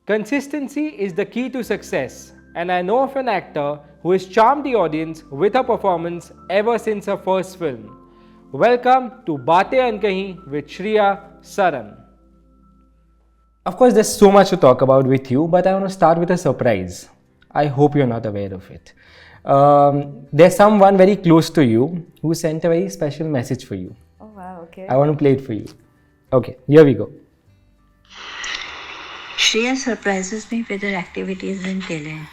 Consistency is the key to success, and I know of an actor who has charmed the audience with her performance ever since her first film. Welcome to Baatein Ankahee with Shriya Saran. Of course, there's so much to talk about with you, but I want to start with a surprise. I hope you're not aware of it. There's someone very close to you who sent a very special message for you. Oh wow, okay. I want to play it for you. Okay, here we go. Shriya surprises me with her activities and talent.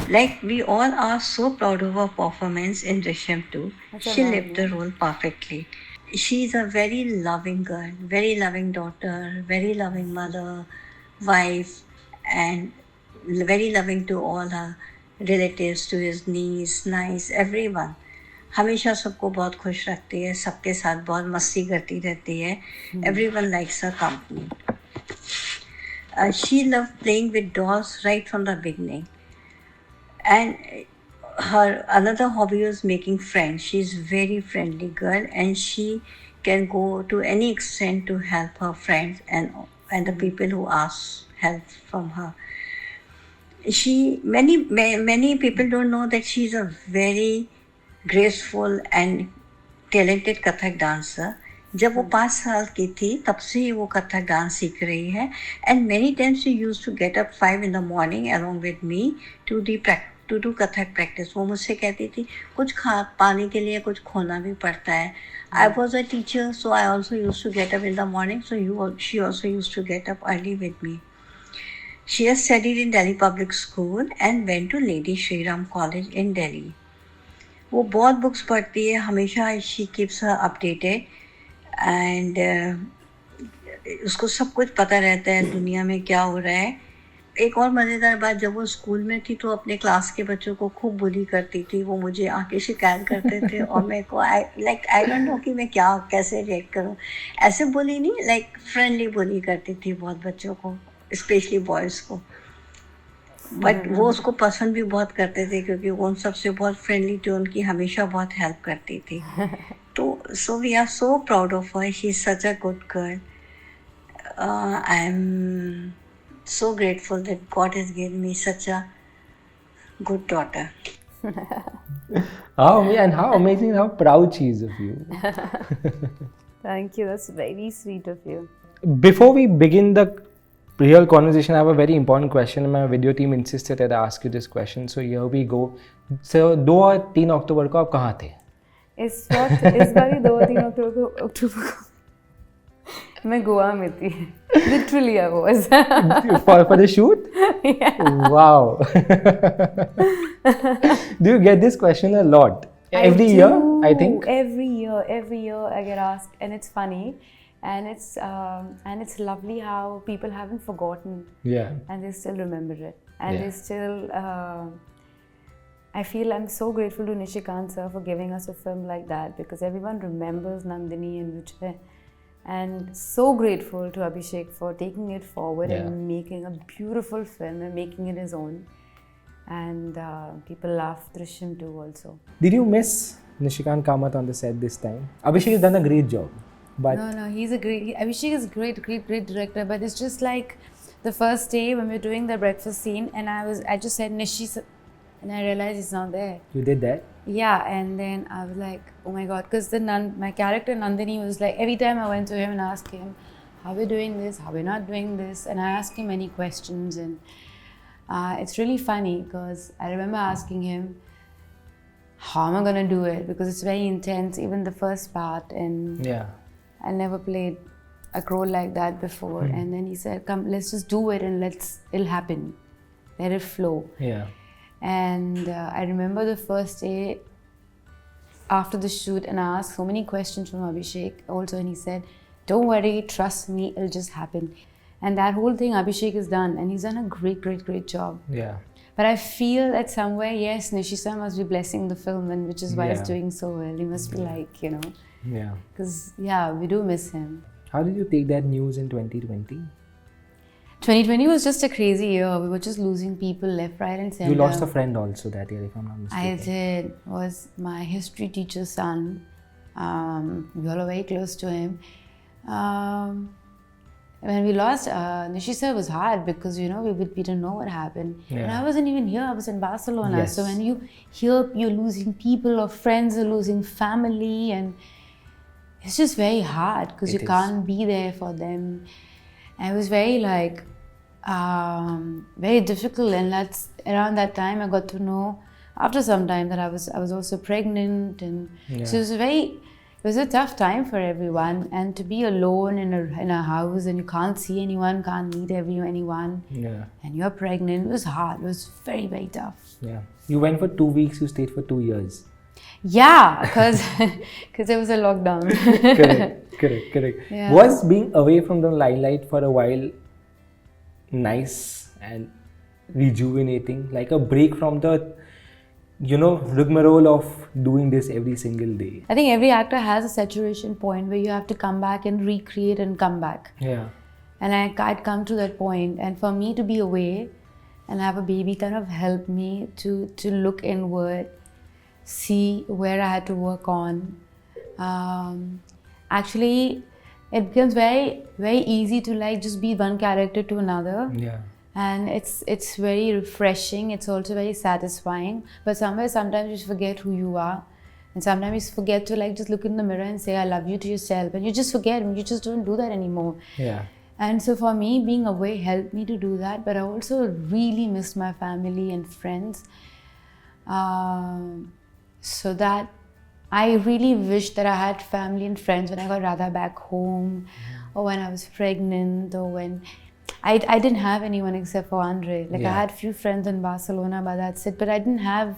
Like we all are so proud of her performance in Drishyam 2. She lived the role perfectly. She's a very loving girl, very loving daughter, very loving mother, wife, and very loving to all her relatives, to his niece, niece, everyone. हमेशा सबको बहुत खुश रखती है, सबके साथ बहुत मस्ती करती रहती है. Everyone likes her company. She loved playing with dolls right from the beginning. And her another hobby was making friends. She's very friendly girl and she can go to any extent to help her friends and the people who ask help from her. Many people don't know that she's a very graceful and talented Kathak dancer. जब वो 5 साल की थी तब से ही वो Kathak dance सीख रही है and many times she used to get up 5 in the morning along with me to do Kathak practice. वो मुझसे कहती थी कुछ पाने के लिए कुछ खोना भी पड़ता है. I was a teacher, so I also used to get up in the morning, so she also used to get up early with me. She has studied in Delhi Public School and went to Lady Shri Ram College in Delhi. वो बहुत books पढ़ती है हमेशा. she keeps her updated and उसको सब कुछ पता रहता है दुनिया में क्या हो रहा है. एक और मज़ेदार बात, जब वो स्कूल में थी तो अपने क्लास के बच्चों को खूब बुली करती थी. वो मुझे आके शिकायत करते थे और मेरे को आई डोंट नो कि मैं कैसे रिएक्ट करूं. ऐसे बुली नहीं, लाइक फ्रेंडली बुली करती थी बहुत बच्चों को, स्पेशली बॉयज़ को. बट वो उसको पसंद भी बहुत करते थे क्योंकि वो उन सबसे बहुत फ्रेंडली थी, उनकी हमेशा बहुत हेल्प करती थी. So we are so proud of her. She's such a good girl. I'm so grateful that God has given me such a good daughter. How amazing, how proud she is of you. Thank you. That's very sweet of you. Before we begin the real conversation, I have a very important question. My video team insisted that I ask you this question. So here we go. So 2 और 3 अक्टूबर को आप कहाँ थे? इस बार 2 और 3 अक्टूबर को मैं गोवा में थी. Literally I was. for the shoot? Yeah. Wow. Do you get this question a lot? Every year, I think. Every year I get asked, and it's funny, and it's lovely how people haven't forgotten. Yeah. And they still remember it, and Yeah. they still. I feel I'm so grateful to Nishikant sir for giving us a film like that, because everyone remembers Nandini and Vijay, and so grateful to Abhishek for taking it forward and making a beautiful film and making it his own. And people laugh Drishyam too also. Did you miss Nishikant Kamat on the set this time? Abhishek has done a great job. But no, Abhishek is great director, but it's just like the first day when we were doing the breakfast scene and I just said Nishi, and I realized he's not there. You did that? Yeah, and then I was like, oh my god, because my character Nandini was like, every time I went to him and asked him, how are we doing this, how are we not doing this, and I asked him many questions, and it's really funny because I remember asking him, how am I going to do it, because it's very intense, even the first part, and I never played a role like that before. And then he said, come, let's just do it and it'll happen, let it flow. Yeah. And I remember the first day after the shoot, and I asked so many questions from Abhishek also, and he said, don't worry, trust me, it'll just happen. And that whole thing Abhishek has done, and he's done a great job. Yeah. But I feel that somewhere, yes, Nishisa must be blessing the film, and which is why it's doing so well. He must be like, you know. Yeah. Because, we do miss him. How did you take that news in 2020? 2020 was just a crazy year. We were just losing people left, right, and center. You lost a friend also that year, if I'm not mistaken. I did. It was my history teacher's son. We all were very close to him. when we lost Nishi sir, was hard because we didn't know what happened. Yeah. And I wasn't even here, I was in Barcelona. Yes. So when you hear you're losing people or friends are losing family, and it's just very hard because you can't be there for them. And it was very very difficult, and that's around that time I got to know after some time that I was also pregnant, and so it was a tough time for everyone, and to be alone in a house and you can't see anyone, can't meet anyone, and you're pregnant, it was hard. It was very, very tough. Yeah. You went for 2 weeks, you stayed for 2 years. Yeah, because there was a lockdown. Correct. Yeah. Was being away from the limelight for a while nice and rejuvenating, like a break from the rigmarole of doing this every single day? I think every actor has a saturation point where you have to come back and recreate and come back. Yeah. And I'd come to that point, and for me to be away and have a baby kind of helped me to look inward, see where I had to work on. Actually, it becomes very, very easy to just be one character to another. Yeah. And it's very refreshing. It's also very satisfying. But sometimes you forget who you are, and sometimes you forget to just look in the mirror and say I love you to yourself, and you just forget, and you just don't do that anymore. Yeah. And so for me, being away helped me to do that. But I also really missed my family and friends. So that I really wish that I had family and friends when I got Radha back home, or when I was pregnant, or when I didn't have anyone except for Andre. I had few friends in Barcelona, but that's it. But I didn't have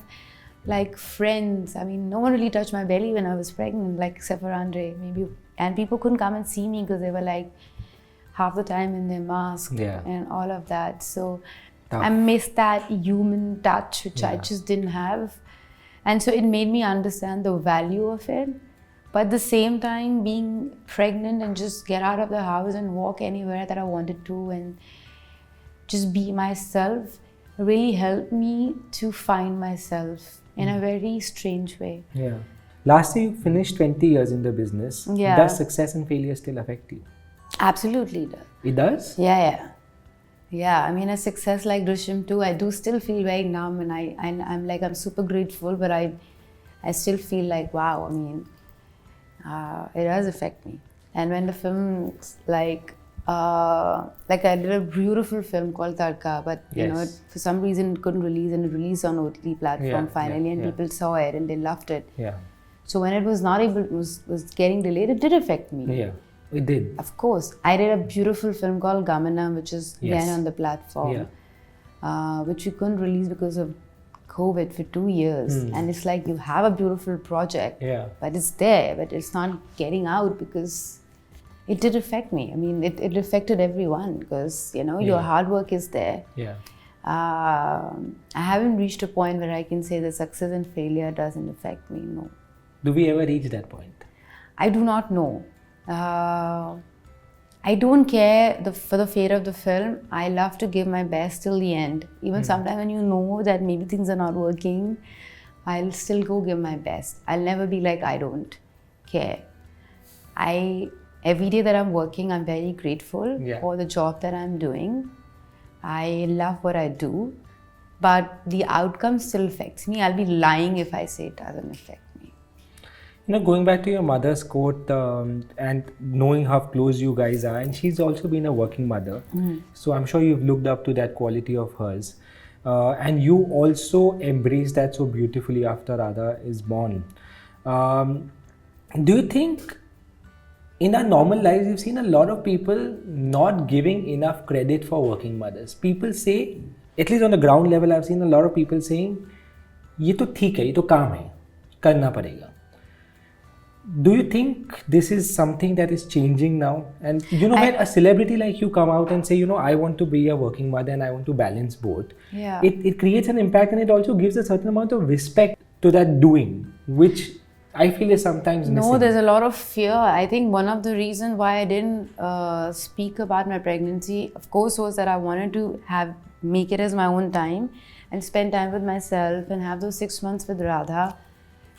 friends. I mean, no one really touched my belly when I was pregnant, except for Andre, maybe. And people couldn't come and see me because they were half the time in their mask and all of that. So I missed that human touch, which I just didn't have. And so it made me understand the value of it. But at the same time, being pregnant and just get out of the house and walk anywhere that I wanted to and just be myself really helped me to find myself in a very strange way. Yeah. Last year you finished 20 years in the business. Yeah. Does success and failure still affect you? Absolutely it does. It does? Yeah, I mean, a success like Drishyam 2, I do still feel very numb, and I'm super grateful, but I still feel wow, I mean, it does affect me. And when the film, I did a beautiful film called Tadka, but for some reason it couldn't release, and it released on OTT platform finally, and people saw it and they loved it. Yeah. So when it was not able, was getting delayed, it did affect me. Yeah. It did. Of course. I did a beautiful film called Gamana, which is again on the platform, which we couldn't release because of COVID for 2 years. And it's you have a beautiful project, but it's there, but it's not getting out because it did affect me. I mean, it affected everyone because, your hard work is there. Yeah. I haven't reached a point where I can say that success and failure doesn't affect me, no. Do we ever reach that point? I do not know. I don't care for the fate of the film. I love to give my best till the end. Even sometimes when you know that maybe things are not working, I'll still go give my best. I'll never be I don't care. Every day that I'm working, I'm very grateful for the job that I'm doing. I love what I do, but the outcome still affects me. I'll be lying if I say it doesn't affect me. Going back to your mother's quote and knowing how close you guys are, and she's also been a working mother. So I'm sure you've looked up to that quality of hers. And you also embrace that so beautifully after Radha is born. Do you think in our normal lives, we've seen a lot of people not giving enough credit for working mothers? People say, at least on the ground level, I've seen a lot of people saying, ये तो ठीक है, ये तो काम है, करना पड़ेगा. Do you think this is something that is changing now? And when a celebrity like you come out and say, I want to be a working mother and I want to balance both, it creates an impact, and it also gives a certain amount of respect to that doing, which I feel is sometimes missing. No, there's a lot of fear. I think one of the reasons why I didn't speak about my pregnancy, of course, was that I wanted to make it as my own time and spend time with myself and have those 6 months with Radha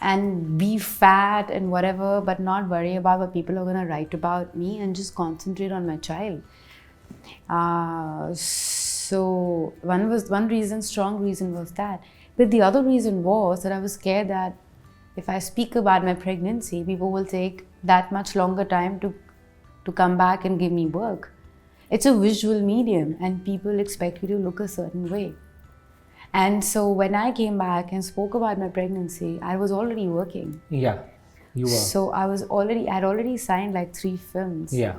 and be fat and whatever, but not worry about what people are going to write about me and just concentrate on my child. So one strong reason was that. But the other reason was that I was scared that if I speak about my pregnancy, people will take that much longer time to come back and give me work. It's a visual medium and people expect you to look a certain way. And so when I came back and spoke about my pregnancy, I was already working. Yeah, you were. So I'd already signed like 3 films. Yeah.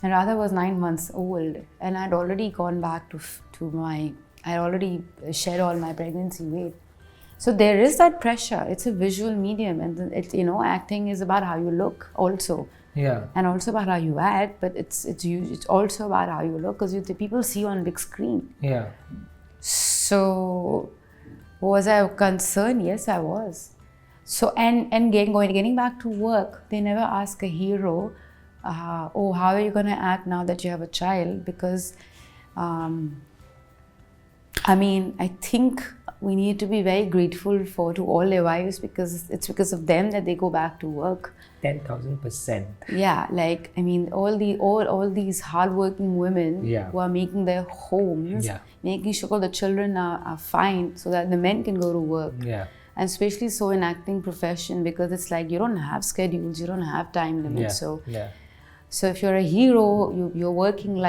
And Radha was 9 months old, and I'd already gone back I already shed all my pregnancy weight. So there is that pressure. It's a visual medium, and acting is about how you look also. Yeah. And also about how you act, but it's also about how you look, because the people see you on big screen. Yeah. So was I concerned? Yes, I was. So and getting back to work, they never ask a hero, oh, how are you going to act now that you have a child? Because I think we need to be very grateful to all their wives, because it's because of them that they go back to work. 10,000%. Yeah, all these hardworking women who are making their homes, making sure the children are fine, so that the men can go to work. Yeah. And especially so in acting profession, because it's like you don't have schedules, you don't have time limits. So if you're a hero, you're working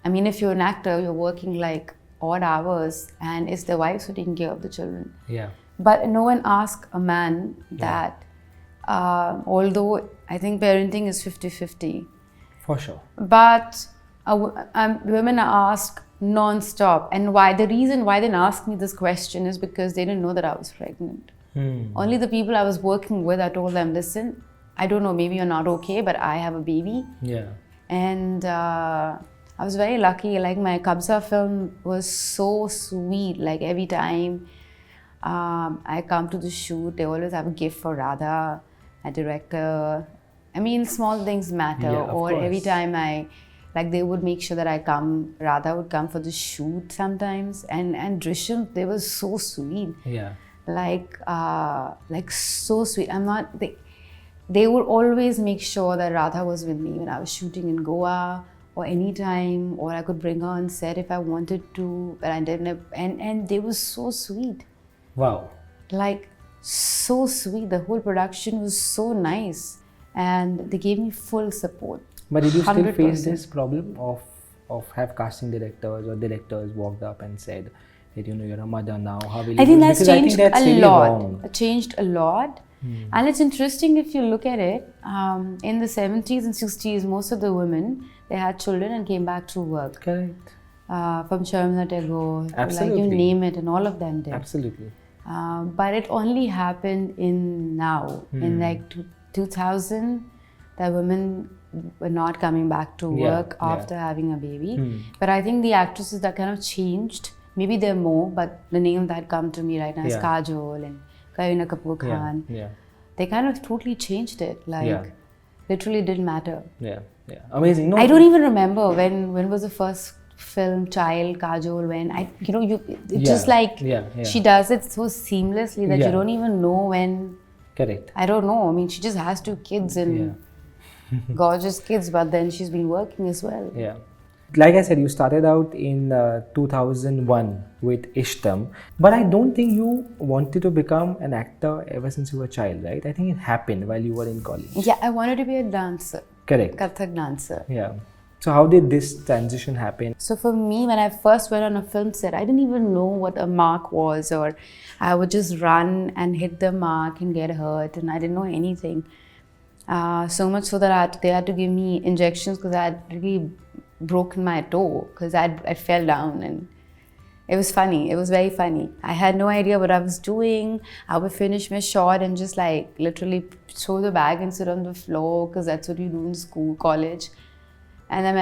if you're an actor, you're working like odd hours, and it's the wives who are taking care of the children. Yeah. But no one asks a man that, although I think parenting is 50-50. For sure. But women are asked non-stop. And the reason why they didn't ask me this question is because they didn't know that I was pregnant. Only the people I was working with, I told them, listen, I don't know, maybe you're not okay, but I have a baby. Yeah. And I was very lucky. Like, my Kabza film was so sweet. Like, every time I come to the shoot, they always have a gift for Radha, a director. Small things matter. Yeah, of course. Every time they would make sure that I come, Radha would come for the shoot sometimes. And Drishyam, they were so sweet. Yeah. So sweet. They would always make sure that Radha was with me when I was shooting in Goa, or anytime, or I could bring her on set if I wanted to, but I didn't. And they were so sweet. Wow. So sweet. The whole production was so nice, and they gave me full support. But did you still 100%. face this problem of have casting directors or directors walked up and said that you're a mother now? How will you I think do? that's Because changed I think that's a really lot. wrong. It changed a lot. And it's interesting if you look at it. In the 70s and 60s, most of the women, they had children and came back to work. Correct. From Sharmila Tagore, Absolutely. you name it, and all of them did. Absolutely. But it only happened in 2000 that women were not coming back to work after having a baby. But I think the actresses that kind of changed, maybe there are more, but the names that come to me right now is Kajol and Kareena Kapoor Khan. Yeah. They kind of totally changed it. Literally didn't matter. Yeah. Yeah. Amazing. No, I don't even remember when was the first film, Child, Kajol, she does it so seamlessly that you don't even know when. Correct. I don't know. She just has 2 kids and gorgeous kids, but then she's been working as well. Yeah. Like I said, you started out in 2001 with Ishtam, but I don't think you wanted to become an actor ever since you were a child, right? I think it happened while you were in college. Yeah, I wanted to be a dancer. Correct. Kathak dancer. Yeah. So how did this transition happen? So for me, when I first went on a film set, I didn't even know what a mark was, or I would just run and hit the mark and get hurt, and I didn't know anything. So much so that they had to give me injections because I had really broken my toe, because I fell down, and it was funny. It was very funny. I had no idea what I was doing. I would finish my shot and just literally throw the bag and sit on the floor, because that's what you do in school, college. And then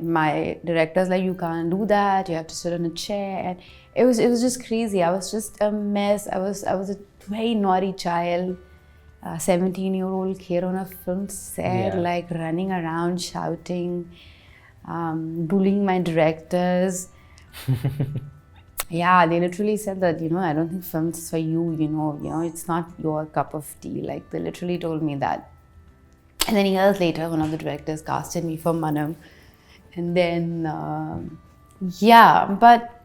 my director's like, you can't do that. You have to sit on a chair. And it was just crazy. I was just a mess. I was a very naughty child, a 17-year-old kid on a film set, running around, shouting, bullying my directors. Yeah, they literally said that, I don't think films is for you, it's not your cup of tea. They literally told me that. And then years later, one of the directors casted me for Manam. And then, but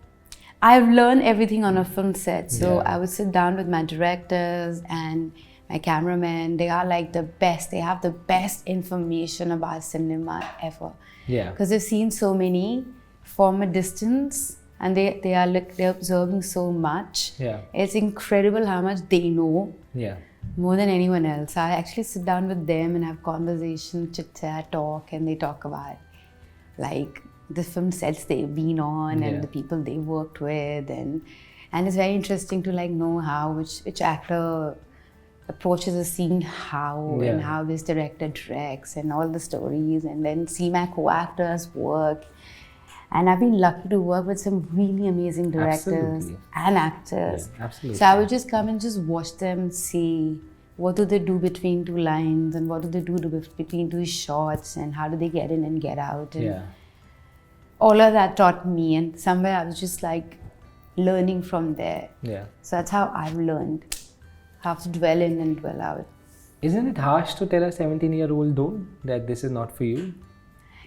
I've learned everything on a film set. So I would sit down with my directors and my cameraman. They are like the best. They have the best information about cinema ever. Yeah. Because they've seen so many from a distance, and they're observing so much. Yeah. It's incredible how much they know. Yeah. More than anyone else. I actually sit down with them and have conversation, chit chat, talk, and they talk about like the film sets they've been on and the people they worked with, and it's very interesting to like know how which actor approaches a scene how and how this director directs and all the stories, and then see my co-actors work. And I've been lucky to work with some really amazing directors and actors. Yeah, absolutely. So I would just come and just watch them, see what do they do between two lines and what do they do between two shots and how do they get in and get out. And all of that taught me, and somewhere I was just like learning from there. Yeah. So that's how I've learned how to dwell in and dwell out. Isn't it harsh to tell a 17-year-old though that this is not for you?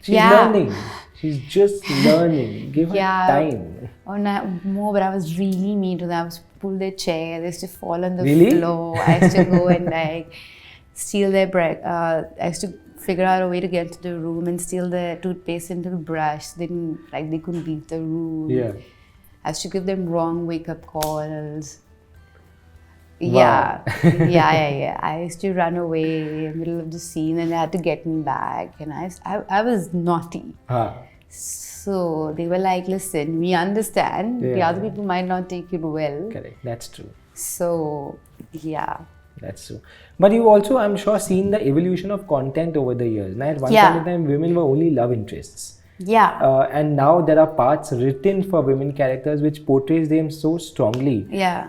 She's learning. She's just learning. Give her time. Or not more, but I was really mean to them. I was pull their chair. They used to fall on the floor. I used to go and like steal their bread. I used to figure out a way to get into the room and steal their toothpaste into the brush. They couldn't leave the room. Yeah. I used to give them wrong wake-up calls. Wow. Yeah. I used to run away in the middle of the scene and they had to get me back. And I was naughty. So they were like, listen, we understand. The other people might not take it well. Correct. That's true. So, yeah. That's true. But you also, I'm sure, seen the evolution of content over the years. Now, at one point in time, women were only love interests. Yeah. And now there are parts written for women characters which portrays them so strongly. Yeah.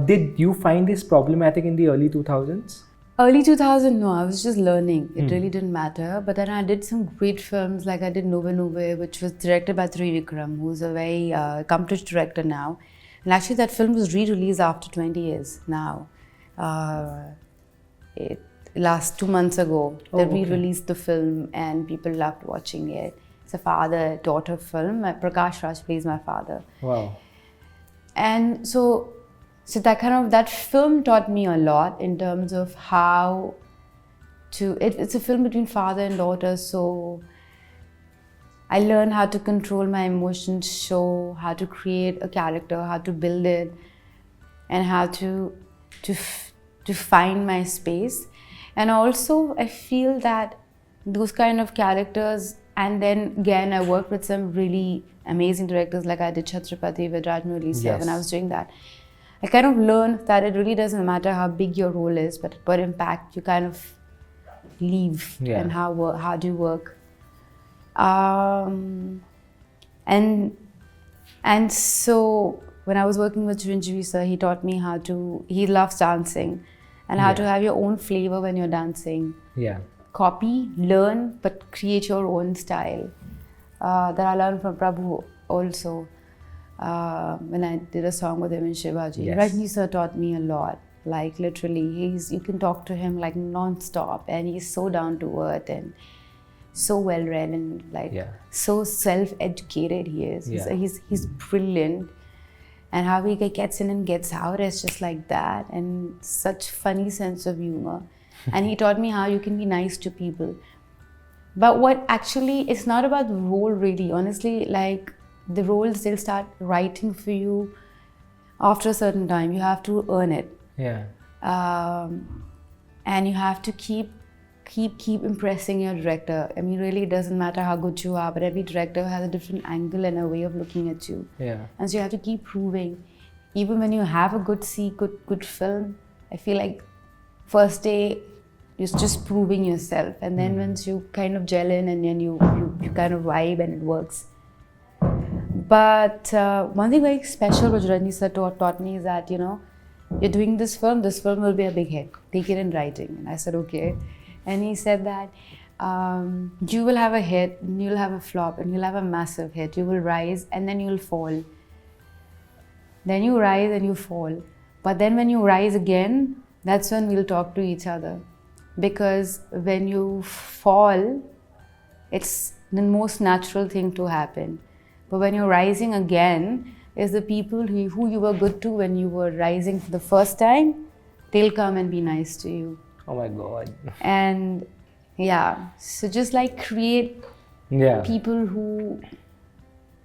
Did you find this problematic in the early 2000s? Early 2000, no, I was just learning. It really didn't matter. But then I did some great films, like I did Nove, which was directed by Trivikram, who's a very accomplished director now. And actually that film was re-released after 20 years now. Last 2 months ago, they re-released the film and people loved watching it. It's a father-daughter film. Prakash Raj plays my father. Wow. And so that film taught me a lot in terms of how to, it's a film between father and daughter, so I learned how to control my emotions, show how to create a character, how to build it, and how to find my space. And also I feel that those kind of characters, and then again I worked with some really amazing directors, like I did Chhatrapati with Rajamouli when I was doing that. I kind of learned that it really doesn't matter how big your role is, but what impact you kind of leave and how do you work. And so when I was working with Chiranjeevi sir, he taught me he loves dancing and how to have your own flavor when you're dancing. Yeah. Copy, learn, but create your own style. That I learned from Prabhu also. When I did a song with him in Shivaji. Rajni sir taught me a lot. Like literally, you can talk to him like non-stop, and he's so down to earth and so well read and like so self-educated he is. He's brilliant, and how he gets in and gets out is just like that, and such funny sense of humor. And he taught me how you can be nice to people. But what actually, it's not about the role really. Honestly, like the roles, they'll start writing for you after a certain time. You have to earn it. Yeah. And you have to keep impressing your director. I mean, really, it doesn't matter how good you are, but every director has a different angle and a way of looking at you. Yeah. And so you have to keep proving. Even when you have a good good film, I feel like first day, you're just proving yourself. And then once you kind of gel in and then you kind of vibe and it works. But one thing very special which Rajni sir taught me is that, you're doing this film will be a big hit. Take it in writing. And I said, okay. And he said that you will have a hit, and you'll have a flop, and you'll have a massive hit. You will rise and then you'll fall. Then you rise and you fall. But then when you rise again, that's when we'll talk to each other. Because when you fall, it's the most natural thing to happen. But when you're rising again, is the people who you were good to when you were rising for the first time, they'll come and be nice to you. Oh my God. And yeah, so just like create people who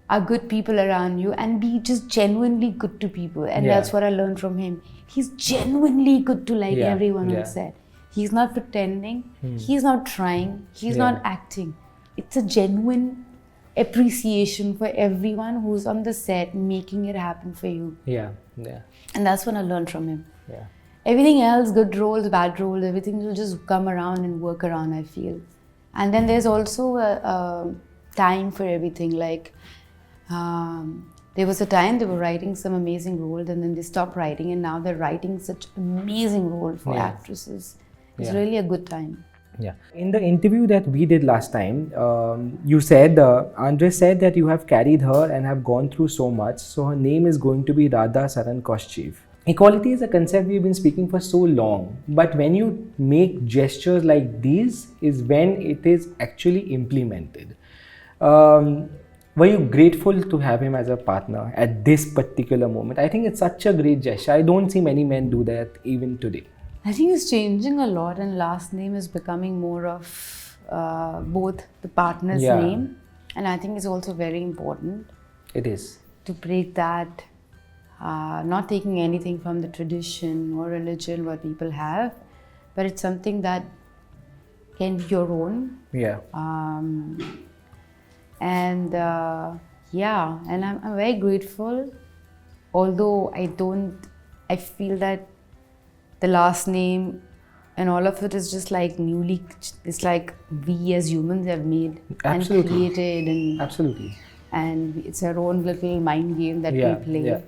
are good people around you and be just genuinely good to people. And that's what I learned from him. He's genuinely good to like everyone on set. He's not pretending, he's not trying, he's not acting. It's a genuine appreciation for everyone who's on the set making it happen for you. And that's what I learned from him. Everything else, good roles, bad roles, everything will just come around and work around, I feel. And then there's also a time for everything. Like there was a time they were writing some amazing roles and then they stopped writing, and now they're writing such amazing role for actresses. It's really a good time. In the interview that we did last time, you said, Andres said that you have carried her and have gone through so much, so her name is going to be Radha Saran Koschev. Equality is a concept we've been speaking for so long, but when you make gestures like these is when it is actually implemented. Were you grateful to have him as a partner at this particular moment? I think it's such a great gesture. I don't see many men do that even today. I think it's changing a lot, and last name is becoming more of both the partner's name, and I think it's also very important. It is. To break that, not taking anything from the tradition or religion what people have, but it's something that can be your own. And I'm very grateful, although I feel that the last name and all of it is just like it's like we as humans have made and created, and and it's our own little mind game that we play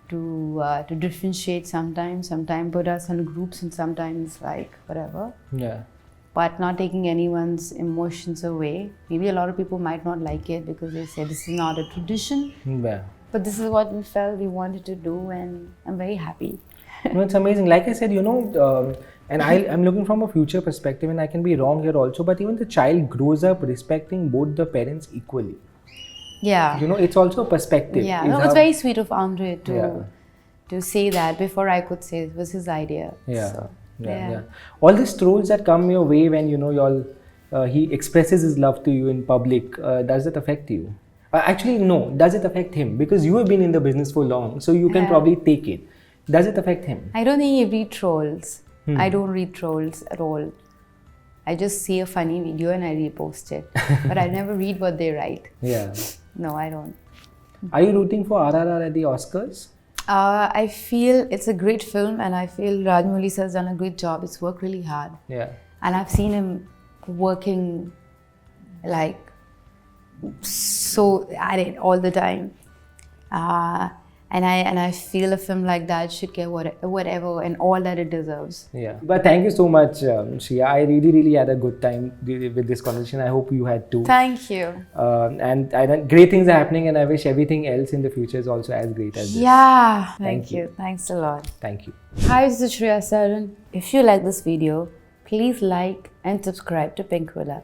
to differentiate sometimes put us in groups and sometimes like whatever. But not taking anyone's emotions away. Maybe a lot of people might not like it because they say this is not a tradition. But this is what we felt we wanted to do, and I'm very happy. No, it's amazing. Like I said, and I'm looking from a future perspective, and I can be wrong here also, but even the child grows up respecting both the parents equally. It's also a perspective. It's very sweet of Andre to say that before I could say it was his idea. All these trolls that come your way when he expresses his love to you in public, does it affect you? Actually, no. Does it affect him? Because you have been in the business for long, so you can probably take it. Does it affect him? I don't think he reads trolls. I don't read trolls at all. I just see a funny video and I repost it. But I never read what they write. No, I don't. Are you rooting for RRR at the Oscars? I feel it's a great film, and I feel Rajamouli has done a great job. It's worked really hard. And I've seen him working like so at it all the time. And I feel a film like that should get whatever and all that it deserves. But thank you so much, Shriya. I really had a good time with this conversation. I hope you had too. Thank you. And great things are happening, and I wish everything else in the future is also as great as this. Thank you. Thanks a lot. Thank you. Hi, this is Shriya Saran. If you like this video, please like and subscribe to Pinkvilla.